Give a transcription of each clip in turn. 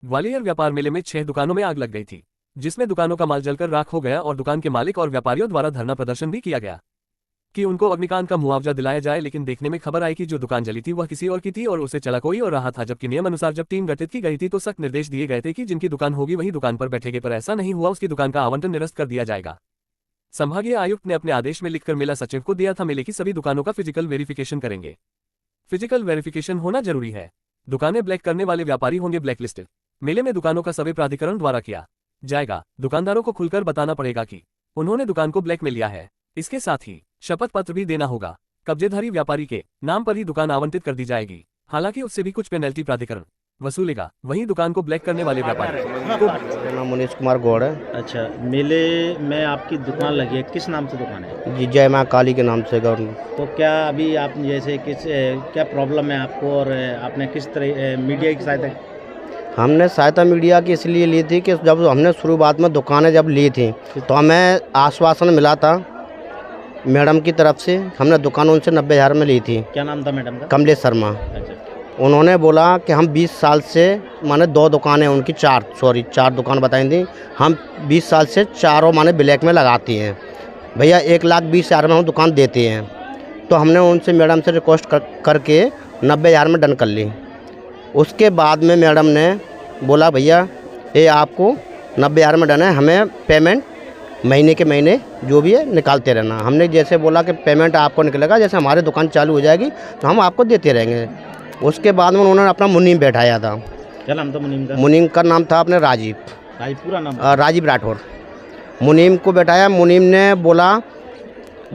ग्वालियर व्यापार मेले में 6 दुकानों में आग लग गई थी, जिसमें दुकानों का माल जलकर राख हो गया और दुकान के मालिक और व्यापारियों द्वारा धरना प्रदर्शन भी किया गया कि उनको अग्निकांड का मुआवजा दिलाया जाए। लेकिन देखने में खबर आई कि जो दुकान जली थी वह किसी और की थी और उसे चला कोई और रहा था। जबकि नियम अनुसार जब टीम गठित की गई थी तो सख्त निर्देश दिए गए थे कि जिनकी दुकान होगी वही दुकान पर बैठेंगे, पर ऐसा नहीं हुआ। उसकी दुकान का आवंटन निरस्त कर दिया जाएगा। संभागीय आयुक्त ने अपने आदेश में लिखकर मेला सचिव को दिया था। मेले की सभी दुकानों का फिजिकल वेरिफिकेशन करेंगे। फिजिकल वेरिफिकेशन होना जरूरी है। दुकानें ब्लैक करने वाले व्यापारी होंगे ब्लैकलिस्टेड। मेले में दुकानों का सर्वे प्राधिकरण द्वारा किया जाएगा। दुकानदारों को खुलकर बताना पड़ेगा कि उन्होंने दुकान को ब्लैक में लिया है। इसके साथ ही शपथ पत्र भी देना होगा। कब्जेधारी व्यापारी के नाम पर ही दुकान आवंटित कर दी जाएगी। हालांकि उससे भी कुछ पेनल्टी प्राधिकरण वसूलेगा। वहीं दुकान को ब्लैक करने वाले व्यापारी को। मेरा नाम मुनीश कुमार गौड़ है। अच्छा, मेले में आपकी दुकान लगी है, किस नाम से दुकान है? जी, जय माँ काली के नाम से गौड़। तो क्या अभी आप जैसे क्या प्रॉब्लम है आपको और आपने किस तरह मीडिया की सहायता? हमने सहायता मीडिया की इसलिए ली थी कि जब हमने शुरुआत में दुकानें जब ली थी तो हमें आश्वासन मिला था मैडम की तरफ से। हमने दुकान उनसे 90,000 में ली थी। क्या नाम था मैडम का? कमलेश शर्मा। अच्छा, उन्होंने बोला कि हम 20 साल से, माने 2 दुकानें उनकी, 4 दुकान बताई थी। हम 20 साल से चारों माने ब्लैक में लगाती हैं भैया, 1,20,000 में हम दुकान देते हैं। तो हमने उनसे मैडम से रिक्वेस्ट करके 90,000 में डन कर ली। उसके बाद में मैडम ने बोला भैया ये आपको 90,000 में डन है, हमें पेमेंट महीने के महीने जो भी है निकालते रहना। हमने जैसे बोला कि पेमेंट आपको निकलेगा, जैसे हमारी दुकान चालू हो जाएगी तो हम आपको देते रहेंगे। उसके बाद में उन्होंने अपना मुनीम बैठाया था। क्या नाम था मुनीम का? मुनीम का नाम था अपने राजीव। पूरा नाम? राजीव राठौर। मुनीम को बैठाया। मुनीम ने बोला,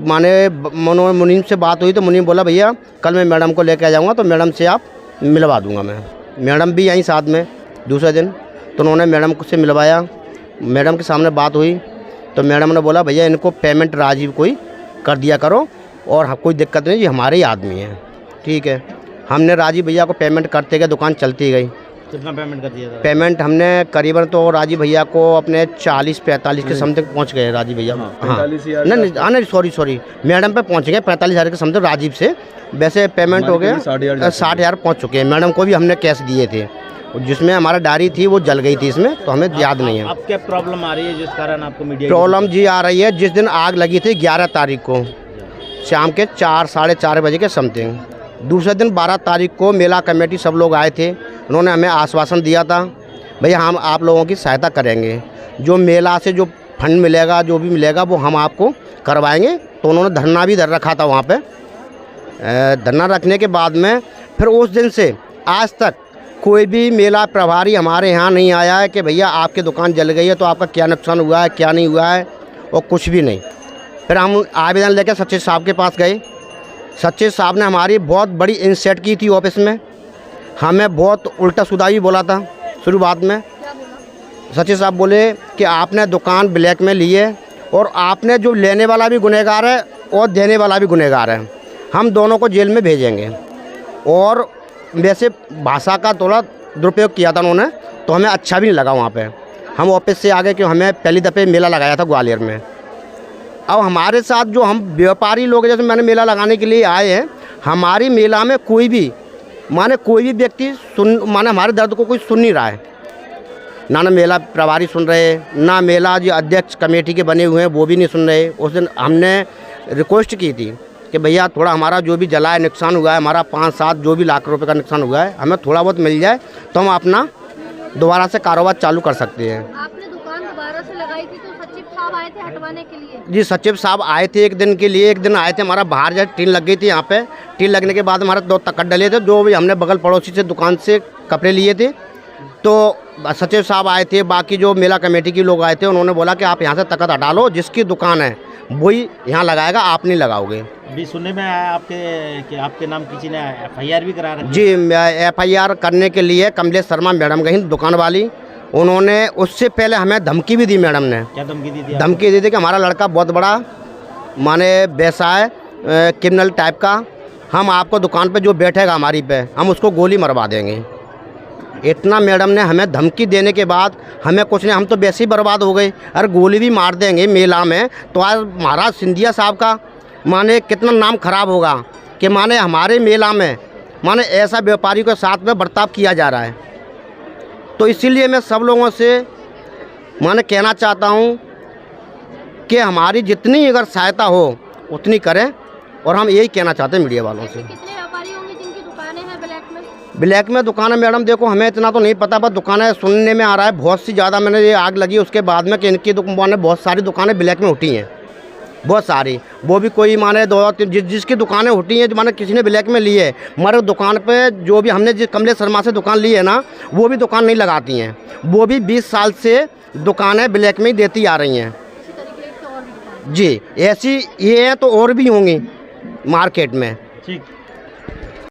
माने मुनीम से बात हुई तो मुनीम बोला भैया कल मैं मैडम को लेकर आ जाऊँगा तो मैडम से आप मिलवा दूंगा मैं। मैडम भी यहीं साथ में दूसरे दिन, तो उन्होंने मैडम से मिलवाया। मैडम के सामने बात हुई तो मैडम ने बोला भैया इनको पेमेंट राजीव को ही कर दिया करो और कोई दिक्कत नहीं, ये हमारे ही आदमी हैं। ठीक है, हमने राजीव भैया को पेमेंट करते गए, दुकान चलती गई। कितना पेमेंट कर दिया था? पेमेंट हमने करीबन तो राजीव भैया को अपने 40-45 के समथिंग पहुंच गए राजीव भैया। हाँ नहीं सॉरी मैडम पे पहुंच गए 45,000 के समथिंग राजीव से। वैसे पेमेंट हो गया 60,000 पहुंच चुके हैं। मैडम को भी हमने कैश दिए थे, जिसमें हमारा डायरी थी वो जल गई थी इसमें, तो हमें याद नहीं है। अब क्या प्रॉब्लम आ रही है जिस कारण आपको मीडिया? प्रॉब्लम जी आ रही है, जिस दिन आग लगी थी 11 तारीख को शाम के 4-4:30 बजे के समथिंग। दूसरे दिन 12 तारीख को मेला कमेटी सब लोग आए थे। उन्होंने हमें आश्वासन दिया था भैया हम आप लोगों की सहायता करेंगे, जो मेला से जो फंड मिलेगा जो भी मिलेगा वो हम आपको करवाएंगे। तो उन्होंने धरना भी धर रखा था वहाँ पे। धरना रखने के बाद में फिर उस दिन से आज तक कोई भी मेला प्रभारी हमारे यहाँ नहीं आया है कि भैया आपकी दुकान जल गई है तो आपका क्या नुकसान हुआ है क्या नहीं हुआ है, और कुछ भी नहीं। फिर हम आवेदन लेकर सचिव साहब के पास गए। सचिव साहब ने हमारी बहुत बड़ी इंसल्ट की थी ऑफिस में, हमें बहुत उल्टा सीधा भी बोला था शुरुआत में। सचिव साहब बोले कि आपने दुकान ब्लैक में ली है और आपने जो लेने वाला भी गुनहगार है और देने वाला भी गुनहगार है, हम दोनों को जेल में भेजेंगे। और वैसे भाषा का थोड़ा दुरुपयोग किया था उन्होंने, तो हमें अच्छा भी नहीं लगा वहाँ पे। हम ऑफिस से आगे क्यों, हमें पहली दफ़े मेला लगाया था ग्वालियर में। अब हमारे साथ जो हम व्यापारी लोग जैसे मैंने मेला लगाने के लिए आए हैं, हमारी मेला में कोई भी व्यक्ति हमारे दर्द को कोई सुन नहीं रहा है। ना मेला प्रभारी सुन रहे, ना मेला जो अध्यक्ष कमेटी के बने हुए हैं वो भी नहीं सुन रहे। उस दिन हमने रिक्वेस्ट की थी कि भैया थोड़ा हमारा जो भी जला है नुकसान हुआ है, हमारा 5-7 जो भी लाख रुपए का नुकसान हुआ है, हमें थोड़ा बहुत मिल जाए तो हम अपना दोबारा से कारोबार चालू कर सकते हैं। आपने दुकान दोबारा से लगाई थी तो सचिव साहब आए थे हटवाने के लिए? जी, सचिव साहब आए थे एक दिन के लिए। एक दिन आए थे, हमारा बाहर जो टीन लग गई थी यहाँ पे। टीन लगने के बाद हमारे 2 तकड़ डले थे, जो भी हमने बगल पड़ोसी से दुकान से कपड़े लिए थे। तो सचिव साहब आए थे, बाकी जो मेला कमेटी के लोग आए थे, उन्होंने बोला कि आप यहाँ से तकड़ हटा लो, जिसकी दुकान है वही यहाँ लगाएगा, आप नहीं लगाओगे। अभी सुनने में आया कि आपके नाम किसी ने FIR भी करा रखी है? जी, FIR करने के लिए कमलेश शर्मा मैडम गई दुकान वाली। उन्होंने उससे पहले हमें धमकी भी दी मैडम ने। क्या धमकी दी थी? धमकी दी थी कि हमारा लड़का बहुत बड़ा माने व्यवसाय क्रिमिनल टाइप का, हम आपको दुकान पे जो बैठेगा हमारी पे, हम उसको गोली मरवा देंगे। इतना मैडम ने हमें धमकी देने के बाद हमें कुछ नहीं, हम तो वैसे ही बर्बाद हो गए। अरे गोली भी मार देंगे मेला में तो आज महाराज सिंधिया साहब का माने कितना नाम खराब होगा कि माने हमारे मेला में माने ऐसा व्यापारी के साथ में बर्ताव किया जा रहा है। तो इसीलिए मैं सब लोगों से मैंने कहना चाहता हूँ कि हमारी जितनी अगर सहायता हो उतनी करें, और हम यही कहना चाहते हैं मीडिया वालों से। कितने व्यापारी होंगे जिनकी दुकानें हैं ब्लैक में? ब्लैक में दुकान है मैडम, देखो हमें इतना तो नहीं पता, बस दुकानें सुनने में आ रहा है बहुत सी ज़्यादा। मैंने ये आग लगी उसके बाद में कि इनकी दुकानें, बहुत सारी दुकानें ब्लैक में उठी हैं, बहुत सारी। वो भी कोई माने दो जिसकी दुकानें उठी हैं, जो माने किसी ने ब्लैक में ली है, मगर दुकान पे जो भी हमने जिस कमलेश शर्मा से दुकान ली है ना, वो भी दुकान नहीं लगाती हैं। वो भी 20 साल से दुकानें ब्लैक में ही देती आ रही हैं। इसी तरीके से और भी दुकानें। जी, ऐसी ये हैं तो और भी होंगी मार्केट में। ठीक।